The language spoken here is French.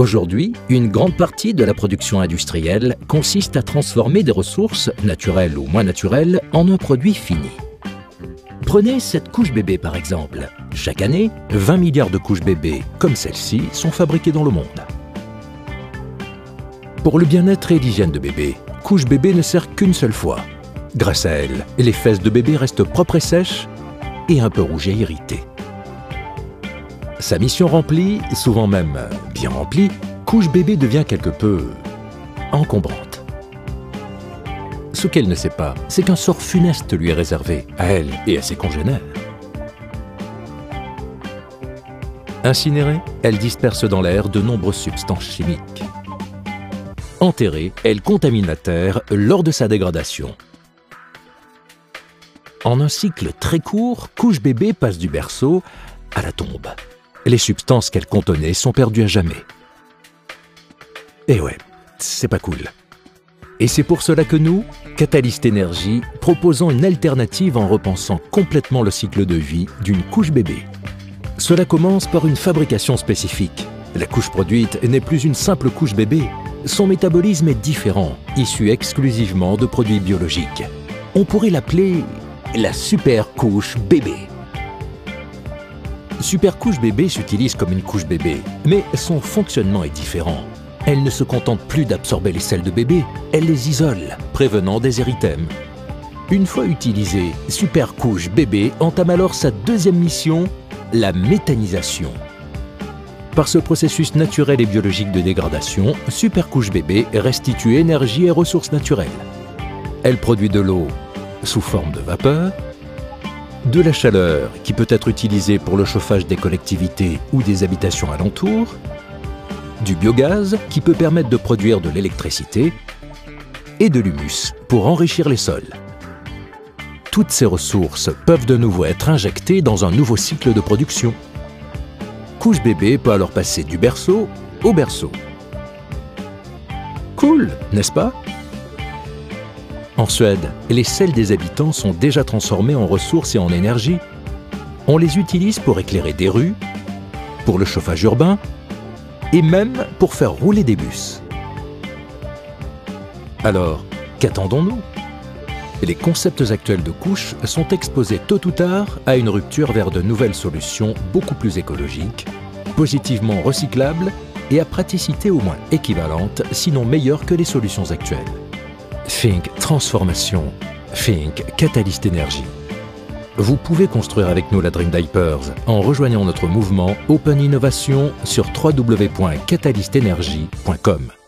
Aujourd'hui, une grande partie de la production industrielle consiste à transformer des ressources, naturelles ou moins naturelles, en un produit fini. Prenez cette couche bébé par exemple. Chaque année, 20 milliards de couches bébés comme celle-ci sont fabriquées dans le monde. Pour le bien-être et l'hygiène de bébé, couche bébé ne sert qu'une seule fois. Grâce à elle, les fesses de bébé restent propres et sèches et un peu rouges et irritées. Sa mission remplie, souvent même bien remplie, couche bébé devient quelque peu encombrante. Ce qu'elle ne sait pas, c'est qu'un sort funeste lui est réservé, à elle et à ses congénères. Incinérée, elle disperse dans l'air de nombreuses substances chimiques. Enterrée, elle contamine la terre lors de sa dégradation. En un cycle très court, couche bébé passe du berceau à la tombe. Les substances qu'elle contenait sont perdues à jamais. Et ouais, c'est pas cool. Et c'est pour cela que nous, Catalyst Energy, proposons une alternative en repensant complètement le cycle de vie d'une couche bébé. Cela commence par une fabrication spécifique. La couche produite n'est plus une simple couche bébé. Son métabolisme est différent, issu exclusivement de produits biologiques. On pourrait l'appeler la super couche bébé. Super couche bébé s'utilise comme une couche bébé, mais son fonctionnement est différent. Elle ne se contente plus d'absorber les selles de bébé, elle les isole, prévenant des érythèmes. Une fois utilisée, super couche bébé entame alors sa deuxième mission, la méthanisation. Par ce processus naturel et biologique de dégradation, super couche bébé restitue énergie et ressources naturelles. Elle produit de l'eau sous forme de vapeur, de la chaleur qui peut être utilisée pour le chauffage des collectivités ou des habitations alentours, du biogaz qui peut permettre de produire de l'électricité et de l'humus pour enrichir les sols. Toutes ces ressources peuvent de nouveau être injectées dans un nouveau cycle de production. Couche bébé peut alors passer du berceau au berceau. Cool, n'est-ce pas ? En Suède, les selles des habitants sont déjà transformées en ressources et en énergie. On les utilise pour éclairer des rues, pour le chauffage urbain et même pour faire rouler des bus. Alors, qu'attendons-nous ? Les concepts actuels de couches sont exposés tôt ou tard à une rupture vers de nouvelles solutions beaucoup plus écologiques, positivement recyclables et à praticité au moins équivalente, sinon meilleure que les solutions actuelles. Think transformation, Think Catalyst Energy. Vous pouvez construire avec nous la Dream Diapers en rejoignant notre mouvement Open Innovation sur www.catalystenergy.com.